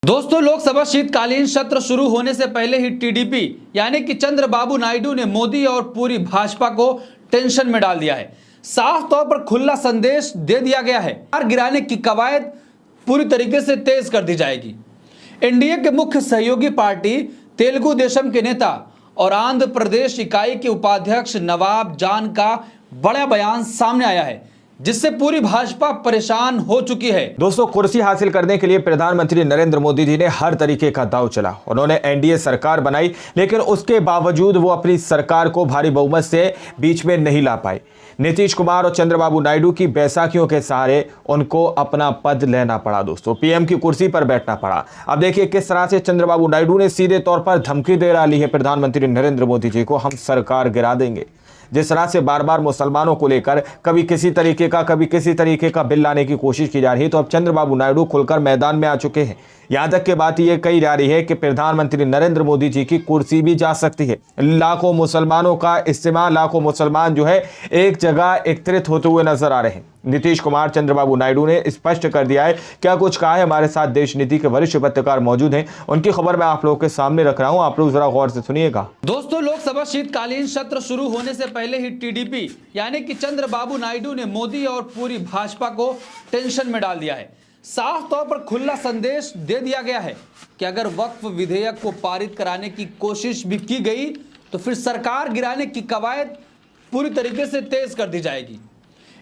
दोस्तों, लोकसभा शीतकालीन सत्र शुरू होने से पहले ही टीडीपी यानी कि चंद्रबाबू नायडू ने मोदी और पूरी भाजपा को टेंशन में डाल दिया है। साफ तौर पर खुला संदेश दे दिया गया है, सरकार गिराने की कवायद पूरी तरीके से तेज कर दी जाएगी। एनडीए के मुख्य सहयोगी पार्टी तेलुगु देशम के नेता और आंध्र प्रदेश इकाई के उपाध्यक्ष नवाब जान का बड़ा बयान सामने आया है, जिससे पूरी भाजपा परेशान हो चुकी है। दोस्तों, कुर्सी हासिल करने के लिए प्रधानमंत्री नरेंद्र मोदी जी ने हर तरीके का दांव चला। उन्होंने एनडीए सरकार बनाई, लेकिन उसके बावजूद वो अपनी सरकार को भारी बहुमत से बीच में नहीं ला पाए। नीतीश कुमार और चंद्रबाबू नायडू की बैसाखियों के सहारे उनको अपना पद लेना पड़ा। दोस्तों, पीएम की कुर्सी पर बैठना पड़ा। अब देखिए किस तरह से चंद्रबाबू नायडू ने सीधे तौर पर धमकी दे डाली है प्रधानमंत्री नरेंद्र मोदी जी को, हम सरकार गिरा देंगे। जिस तरह से बार बार मुसलमानों को लेकर कभी किसी तरीके का बिल लाने की कोशिश की जा रही है, तो अब चंद्रबाबू नायडू खुलकर मैदान में आ चुके हैं। यहां तक की बात ये कही जा रही है कि प्रधानमंत्री नरेंद्र मोदी जी की कुर्सी भी जा सकती है। लाखों मुसलमानों का इस्तेमाल, लाखों मुसलमान जो है एक जगह एकत्रित होते हुए नजर आ रहे हैं। नीतीश कुमार, चंद्रबाबू नायडू ने स्पष्ट कर दिया है क्या कुछ कहा है। हमारे साथ देश नीति के वरिष्ठ पत्रकार मौजूद हैं, उनकी खबर मैं आप लोगों के सामने रख रहा हूं, आप लोग जरा गौर से सुनिएगा। दोस्तों, लोकसभा शीतकालीन सत्र शुरू होने से पहले ही टीडीपी यानी कि चंद्रबाबू नायडू ने मोदी और पूरी भाजपा को टेंशन में डाल दिया है। साफ तौर पर खुला संदेश दे दिया गया है कि अगर वक्फ विधेयक को पारित कराने की कोशिश भी की गई तो फिर सरकार गिराने की कवायद पूरी तरीके से तेज कर दी जाएगी।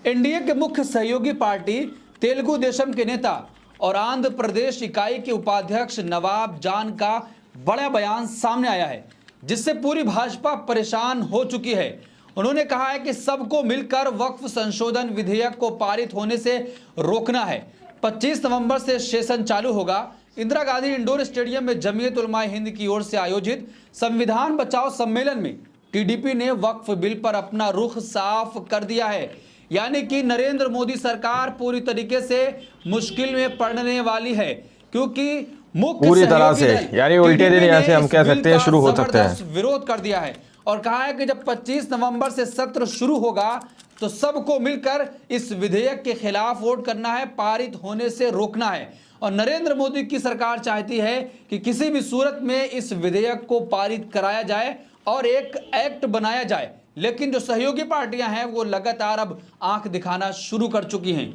एनडीए के मुख्य सहयोगी पार्टी तेलुगु देशम के नेता और आंध्र प्रदेश इकाई के उपाध्यक्ष नवाब जान का बड़ा बयान सामने आया है, जिससे पूरी भाजपा परेशान हो चुकी है। उन्होंने कहा है कि सबको मिलकर वक्फ संशोधन विधेयक को पारित होने से रोकना है। 25 नवंबर से सेशन चालू होगा। इंदिरा गांधी इंडोर स्टेडियम में जमीयत उलमा हिंद की ओर से आयोजित संविधान बचाओ सम्मेलन में टीडीपी ने वक्फ बिल पर अपना रुख साफ कर दिया है, यानी कि नरेंद्र मोदी सरकार पूरी तरीके से मुश्किल में पड़ने वाली है, क्योंकि मुख्य पूरी तरह से यानी उल्टे दिन यहाँ से हम कह सकते हैं शुरू हो सकते हैं। विरोध कर दिया है और कहा है कि जब 25 नवंबर से सत्र शुरू होगा तो सबको मिलकर इस विधेयक के खिलाफ वोट करना है, पारित होने से रोकना है। और नरेंद्र मोदी की सरकार चाहती है कि किसी भी सूरत में इस विधेयक को पारित कराया जाए और एक एक्ट बनाया जाए, लेकिन जो सहयोगी पार्टियां हैं वो लगातार अब आंख दिखाना शुरू कर चुकी हैं।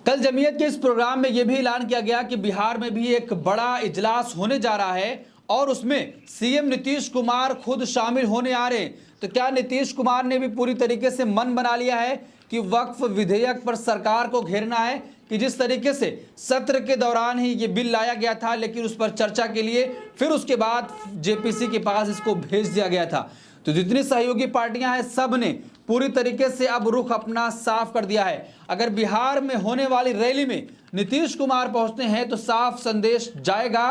कल जमीयत के इस प्रोग्राम में यह भी ऐलान किया गया कि बिहार में भी एक बड़ा इजलास होने जा रहा है और उसमें सीएम नीतीश कुमार खुद शामिल होने आ रहे हैं। तो क्या नीतीश कुमार ने भी पूरी तरीके से मन बना लिया है कि वक्फ विधेयक पर सरकार को घेरना है, कि जिस तरीके से सत्र के दौरान ही ये बिल लाया गया था, लेकिन उस पर चर्चा के लिए फिर उसके बाद जेपीसी के पास इसको भेज दिया गया था। तो जितनी सहयोगी पार्टियां हैं सब ने पूरी तरीके से अब रुख अपना साफ कर दिया है। अगर बिहार में होने वाली रैली में नीतीश कुमार पहुंचते हैं तो साफ संदेश जाएगा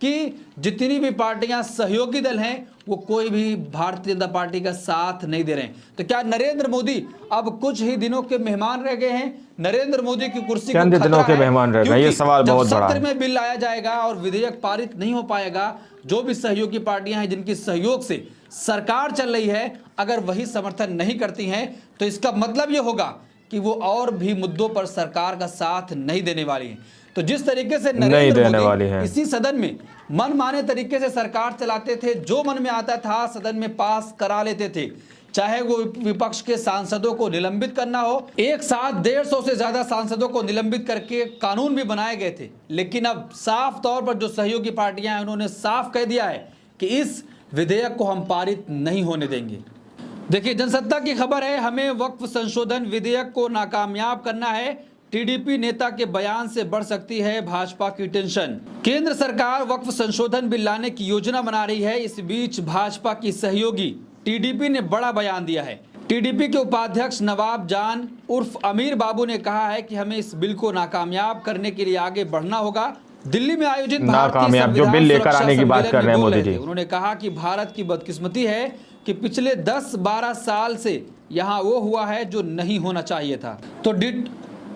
कि जितनी भी पार्टियां सहयोगी दल हैं वो कोई भी भारतीय जनता पार्टी का साथ नहीं दे रहे हैं। तो क्या नरेंद्र मोदी अब कुछ ही दिनों के मेहमान रह गए हैं? नरेंद्र मोदी की कुर्सी को खतरा दिनों के मेहमान रह गए, ये सवाल बहुत बड़ा है। सत्र में बिल लाया जाएगा और विधेयक पारित नहीं हो पाएगा, जो भी सहयोगी पार्टियां हैं जिनके सहयोग से सरकार चल रही है, अगर वही समर्थन नहीं करती हैं तो इसका मतलब ये होगा कि वो और भी मुद्दों पर सरकार का साथ नहीं देने वाली है। तो जिस तरीके से नरेंद्र मोदी इसी सदन में मनमाने तरीके से सरकार चलाते थे, जो मन में आता था सदन में पास करा लेते थे, चाहे वो विपक्ष के सांसदों को निलंबित करना हो। एक साथ 150 से ज्यादा सांसदों को निलंबित करके कानून भी बनाए गए थे, लेकिन अब साफ तौर पर जो सहयोगी पार्टियां हैं उन्होंने साफ कह दिया है कि इस विधेयक को हम पारित नहीं होने देंगे। देखिए, जनसत्ता की खबर है, हमें वक्फ संशोधन विधेयक को नाकामयाब करना है। टीडीपी नेता के बयान से बढ़ सकती है भाजपा की टेंशन। केंद्र सरकार वक्फ संशोधन बिल लाने की योजना बना रही है। इस बीच भाजपा की सहयोगी टीडीपी ने बड़ा बयान दिया है। टीडीपी के उपाध्यक्ष नवाब जान उर्फ अमीर बाबू ने कहा है कि हमें इस बिल को नाकामयाब करने के लिए आगे बढ़ना होगा। दिल्ली में आयोजित भारतीय जो बिल लेकर आने की बात कर रहे हैं मोदी जी, उन्होंने कहा कि भारत की बदकिस्मती है कि पिछले 10-12 साल से यहाँ वो हुआ है जो नहीं होना चाहिए था।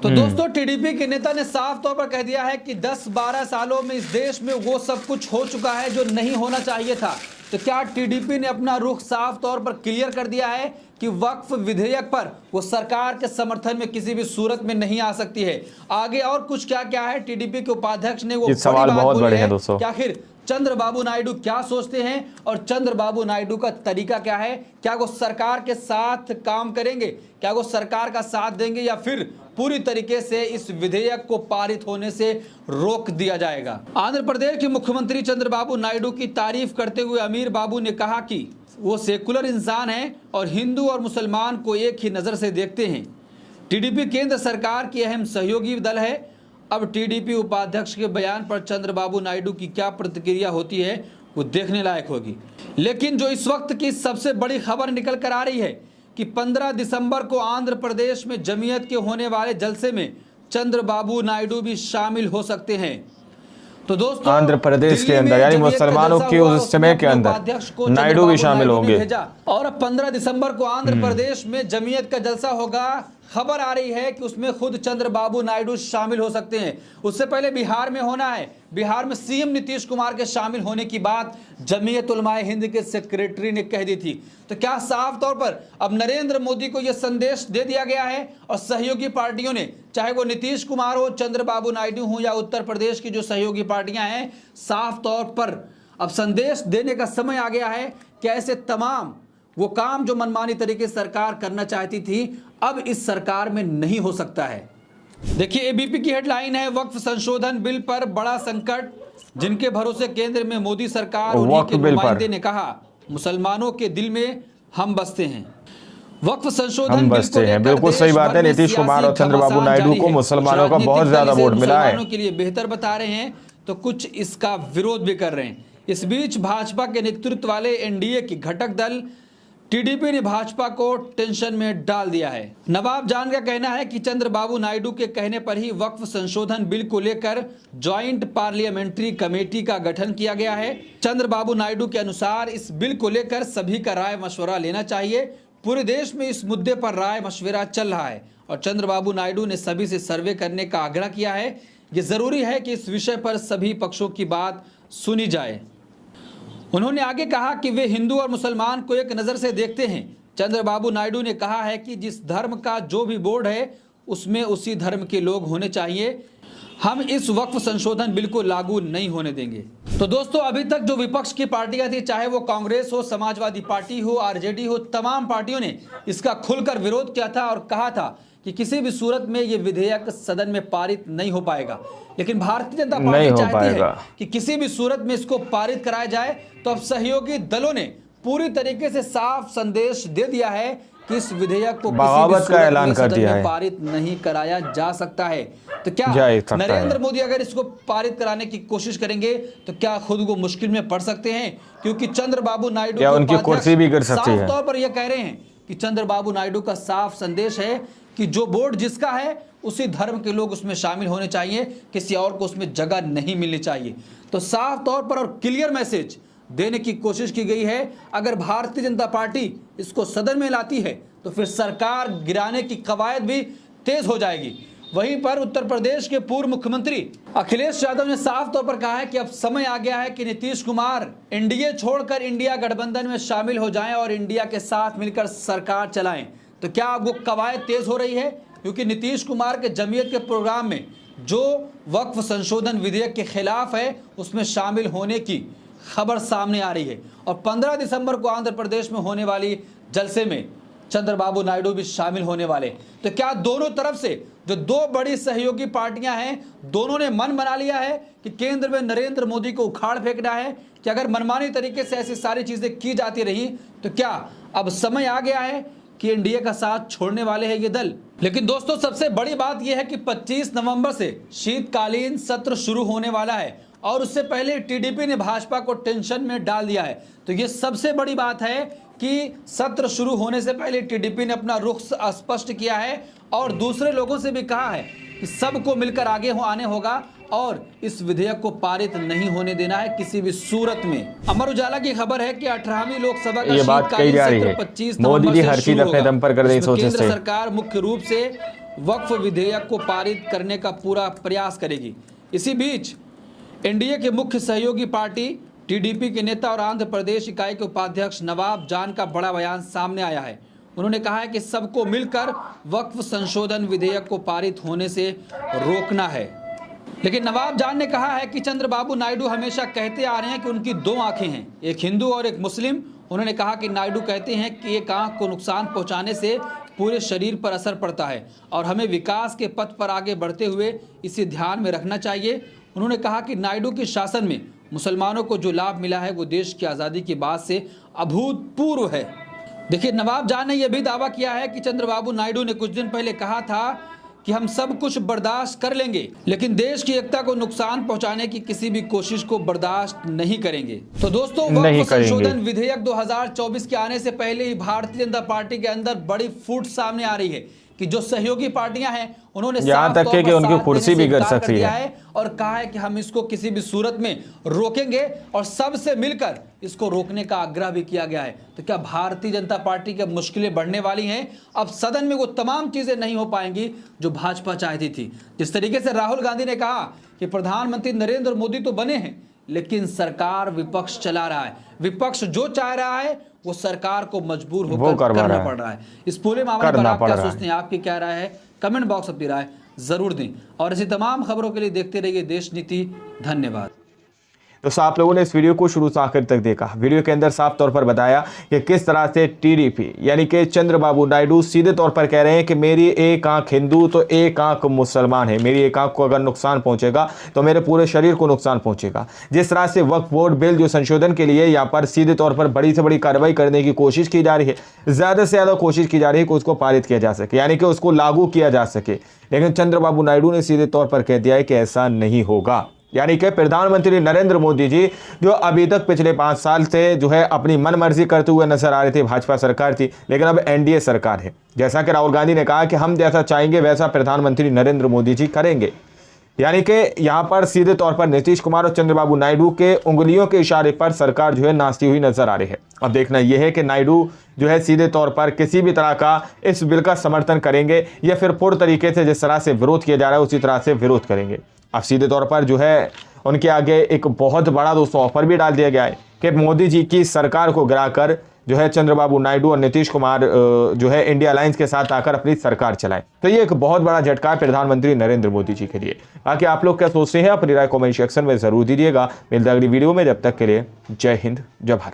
तो दोस्तों, टीडीपी के नेता ने साफ तौर पर कह दिया है कि 10-12 सालों में इस देश में वो सब कुछ हो चुका है जो नहीं होना चाहिए था। तो क्या टीडीपी ने अपना रुख साफ तौर पर क्लियर कर दिया है कि वक्फ विधेयक पर वो सरकार के समर्थन में किसी भी सूरत में नहीं आ सकती है? आगे और कुछ क्या क्या है, टीडीपी के उपाध्यक्ष ने वो बड़ी सवाल बात बहुत बोली बड़े है। हैं दोस्तों। क्या आखिर चंद्रबाबू नायडू क्या सोचते हैं और चंद्रबाबू नायडू का तरीका क्या है? क्या वो सरकार के साथ काम करेंगे, क्या वो सरकार का साथ देंगे, या फिर पूरी तरीके से इस विधेयक को पारित होने से रोक दिया जाएगा? आंध्र प्रदेश के मुख्यमंत्री चंद्रबाबू नायडू की तारीफ करते हुए अमीर बाबू ने कहा कि वो सेकुलर इंसान हैं और हिंदू और मुसलमान को एक ही नज़र से देखते हैं। टीडीपी केंद्र सरकार की अहम सहयोगी दल है। अब टीडीपी उपाध्यक्ष के बयान पर चंद्रबाबू नायडू की क्या प्रतिक्रिया होती है वो देखने लायक होगी। लेकिन जो इस वक्त की सबसे बड़ी खबर निकल कर आ रही है कि 15 दिसंबर को आंध्र प्रदेश में जमीयत के होने वाले जलसे में चंद्रबाबू नायडू भी शामिल हो सकते हैं। तो दोस्तों, आंध्र प्रदेश के अंदर यानी मुसलमानों के उस समय के अंदर नायडू भी शामिल होंगे। और अब 15 दिसंबर को आंध्र प्रदेश में जमीयत का जलसा होगा। खबर आ रही है कि उसमें खुद चंद्रबाबू नायडू शामिल हो सकते हैं। उससे पहले बिहार में होना है। बिहार में सीएम नीतीश कुमार के शामिल होने की बात जमीयत उलमाए हिंद के सेक्रेटरी ने कह दी थी। तो क्या साफ तौर पर अब नरेंद्र मोदी को यह संदेश दे दिया गया है और सहयोगी पार्टियों ने, चाहे वो नीतीश कुमार हो, चंद्रबाबू नायडू हो या उत्तर प्रदेश की जो सहयोगी पार्टियां हैं, साफ तौर पर अब संदेश देने का समय आ गया है कि ऐसे तमाम वो काम जो मनमानी तरीके से सरकार करना चाहती थी, अब इस सरकार में नहीं हो सकता है। देखिए, एबीपी की हेडलाइन है, वक्फ संशोधन बिल पर बड़ा संकट, जिनके भरोसे केंद्र में मोदी सरकार, उन्हीं के नुमाइंदे ने कहा मुसलमानों के दिल में हम बसते हैं। वक्फ संशोधन बिल को लेकर बिल्कुल सही बात है। नीतीश कुमार और चंद्रबाबू नायडू को मुसलमानों का बहुत ज्यादा वोट मिला है, के लिए बेहतर बता रहे हैं तो कुछ इसका विरोध भी कर रहे हैं। इस बीच भाजपा के नेतृत्व वाले एनडीए की घटक दल टीडीपी ने भाजपा को टेंशन में डाल दिया है। नवाब जान का कहना है कि चंद्रबाबू नायडू के कहने पर ही वक्फ संशोधन बिल को लेकर ज्वाइंट पार्लियामेंट्री कमेटी का गठन किया गया है। चंद्रबाबू नायडू के अनुसार इस बिल को लेकर सभी का राय मशवरा लेना चाहिए। पूरे देश में इस मुद्दे पर राय मशवरा चल रहा है और चंद्रबाबू नायडू ने सभी से सर्वे करने का आग्रह किया है। ये जरूरी है कि इस विषय पर सभी पक्षों की बात सुनी जाए। उन्होंने आगे कहा कि वे हिंदू और मुसलमान को एक नज़र से देखते हैं। चंद्रबाबू नायडू ने कहा है कि जिस धर्म का जो भी बोर्ड है उसमें उसी धर्म के लोग होने चाहिए। हम इस वक्फ संशोधन बिल को लागू नहीं होने देंगे। तो दोस्तों, अभी तक जो विपक्ष की पार्टियां थी, चाहे वो कांग्रेस हो, समाजवादी पार्टी हो, आरजेडी हो, तमाम पार्टियों ने इसका खुलकर विरोध किया था और कहा था कि किसी भी सूरत में ये विधेयक सदन में पारित नहीं हो पाएगा। लेकिन भारतीय जनता पार्टी चाहती है कि किसी भी सूरत में इसको पारित कराया जाए। तो अब सहयोगी दलों ने पूरी तरीके से साफ संदेश दे दिया है कि इस विधेयक को बगावत का ऐलान कर दिया है, पारित नहीं कराया जा सकता है। तो क्या नरेंद्र मोदी अगर इसको पारित कराने की कोशिश करेंगे तो क्या खुद को मुश्किल में पड़ सकते हैं? क्योंकि चंद्रबाबू नायडू उनकी कुर्सी भी गिर सकती है। साफ तौर पर यह कह रहे हैं कि चंद्रबाबू नायडू का साफ संदेश है कि जो बोर्ड जिसका है उसी धर्म के लोग उसमें शामिल होने चाहिए, किसी और को उसमें जगह नहीं मिलनी चाहिए। तो साफ तौर पर और क्लियर मैसेज देने की कोशिश की गई है। अगर भारतीय जनता पार्टी इसको सदन में लाती है तो फिर सरकार गिराने की कवायद भी तेज हो जाएगी। वहीं पर उत्तर प्रदेश के पूर्व मुख्यमंत्री अखिलेश यादव ने साफ तौर पर कहा है कि अब समय आ गया है कि नीतीश कुमार एनडीए छोड़कर इंडिया गठबंधन में शामिल हो जाएं और इंडिया के साथ मिलकर सरकार चलाएं। तो क्या वो कवायद तेज हो रही है? क्योंकि नीतीश कुमार के जमीयत के प्रोग्राम में जो वक्फ संशोधन विधेयक के खिलाफ है उसमें शामिल होने की खबर सामने आ रही है। और 15 दिसंबर को आंध्र प्रदेश में होने वाली जलसे में चंद्रबाबू नायडू भी शामिल होने वाले। तो क्या दोनों तरफ से जो दो बड़ी सहयोगी पार्टियां हैं, दोनों ने मन बना लिया है कि केंद्र में नरेंद्र मोदी को उखाड़ फेंकना है कि अगर मनमानी तरीके से ऐसी सारी चीजें की जाती रही तो क्या अब समय आ गया है कि एनडीए का साथ छोड़ने वाले हैं ये दल? लेकिन दोस्तों, सबसे बड़ी बात यह है कि 25 नवंबर से शीतकालीन सत्र शुरू होने वाला है और उससे पहले टीडीपी ने भाजपा को टेंशन में डाल दिया है। तो ये सबसे बड़ी बात है कि सत्र शुरू होने से पहले टीडीपी ने अपना रुख स्पष्ट किया है और दूसरे लोगों से भी कहा है कि सबको मिलकर आगे आने होगा और इस विधेयक को पारित नहीं होने देना है किसी भी सूरत में। अमर उजाला की खबर है कि 18वीं लोकसभा का शीतकालीन सत्र 25 नवंबर से शुरू होगा। केंद्र सरकार मुख्य रूप से वक्फ विधेयक को पारित करने का पूरा प्रयास करेगी। इसी बीच एनडीए के मुख्य सहयोगी पार्टी टीडीपी के नेता और आंध्र प्रदेश इकाई के उपाध्यक्ष नवाब जान का बड़ा बयान सामने आया है। उन्होंने कहा है कि सबको मिलकर वक्फ संशोधन विधेयक को पारित होने से रोकना है। लेकिन नवाब जान ने कहा है कि चंद्रबाबू नायडू हमेशा कहते आ रहे हैं कि उनकी दो आंखें हैं, एक हिंदू और एक मुस्लिम। उन्होंने कहा कि नायडू कहते हैं कि एक आंख को नुकसान पहुंचाने से पूरे शरीर पर असर पड़ता है और हमें विकास के पथ पर आगे बढ़ते हुए इसे ध्यान में रखना चाहिए। उन्होंने कहा कि नायडू के शासन में मुसलमानों को जो लाभ मिला है वो देश की आज़ादी के बाद से अभूतपूर्व है। देखिए, नवाब जान ने यह भी दावा किया है कि चंद्रबाबू नायडू ने कुछ दिन पहले कहा था कि हम सब कुछ बर्दाश्त कर लेंगे, लेकिन देश की एकता को नुकसान पहुंचाने की किसी भी कोशिश को बर्दाश्त नहीं करेंगे। तो दोस्तों, वक्फ संशोधन विधेयक 2024 के आने से पहले ही भारतीय जनता पार्टी के अंदर बड़ी फूट सामने आ रही है कि जो सहयोगी पार्टियां हैं उन्होंने यहाँ तक कि उनकी कुर्सी भी गिर सकती है और कहा है कि हम इसको किसी भी सूरत में रोकेंगे और सबसे मिलकर इसको रोकने का आग्रह भी किया गया है। तो क्या भारतीय जनता पार्टी की मुश्किलें बढ़ने वाली हैं? अब सदन में वो तमाम चीजें नहीं हो पाएंगी जो भाजपा चाहती थी। जिस तरीके से राहुल गांधी ने कहा कि प्रधानमंत्री नरेंद्र मोदी तो बने हैं लेकिन सरकार विपक्ष चला रहा है, विपक्ष जो चाह रहा है वो सरकार को मजबूर होकर करना पड़ रहा है। इस पूरे मामले पर आप क्या सोचते हैं? आपकी क्या राय है? कमेंट बॉक्स अपनी राय जरूर दें और ऐसी तमाम खबरों के लिए देखते रहिए देश नीति। धन्यवाद। तो आप लोगों ने इस वीडियो को शुरू से आखिर तक देखा। वीडियो के अंदर साफ तौर पर बताया कि किस तरह से टीडीपी यानी कि चंद्रबाबू नायडू सीधे तौर पर कह रहे हैं कि मेरी एक आंख हिंदू तो एक आंख मुसलमान है, मेरी एक आंख को अगर नुकसान पहुंचेगा तो मेरे पूरे शरीर को नुकसान पहुंचेगा। जिस तरह से वक्फ बोर्ड बिल जो संशोधन के लिए यहाँ पर सीधे तौर पर बड़ी से बड़ी कार्रवाई करने की कोशिश की जा रही है, ज़्यादा से ज़्यादा कोशिश की जा रही है कि उसको पारित किया जा सके, यानी कि उसको लागू किया जा सके। लेकिन चंद्रबाबू नायडू ने सीधे तौर पर कह दिया है कि ऐसा नहीं होगा। यानी कि प्रधानमंत्री नरेंद्र मोदी जी जो अभी तक पिछले 5 साल से जो है अपनी मनमर्जी करते हुए नजर आ रहे थे, भाजपा सरकार थी, लेकिन अब एनडीए सरकार है। जैसा कि राहुल गांधी ने कहा कि हम जैसा चाहेंगे वैसा प्रधानमंत्री नरेंद्र मोदी जी करेंगे। यानी कि यहाँ पर सीधे तौर पर नीतीश कुमार और चंद्रबाबू नायडू के उंगलियों के इशारे पर सरकार जो है नाचती हुई नजर आ रही है। अब देखना यह है कि नायडू जो है सीधे तौर पर किसी भी तरह का इस बिल का समर्थन करेंगे या फिर पूर्ण तरीके से जिस तरह से विरोध किया जा रहा है उसी तरह से विरोध करेंगे। अब सीधे तौर पर जो है उनके आगे एक बहुत बड़ा दोस्तों ऑफर भी डाल दिया गया है कि मोदी जी की सरकार को गिराकर जो है चंद्रबाबू नायडू और नीतीश कुमार जो है इंडिया अलायंस के साथ आकर अपनी सरकार चलाएं। तो ये एक बहुत बड़ा झटका है प्रधानमंत्री नरेंद्र मोदी जी के लिए। बाकी आप लोग क्या सोचते हैं अपनी राय कमेंट सेक्शन में जरूर दीजिएगा। मिलते हैं अगली वीडियो में, जब तक के लिए जय हिंद, जय भारत।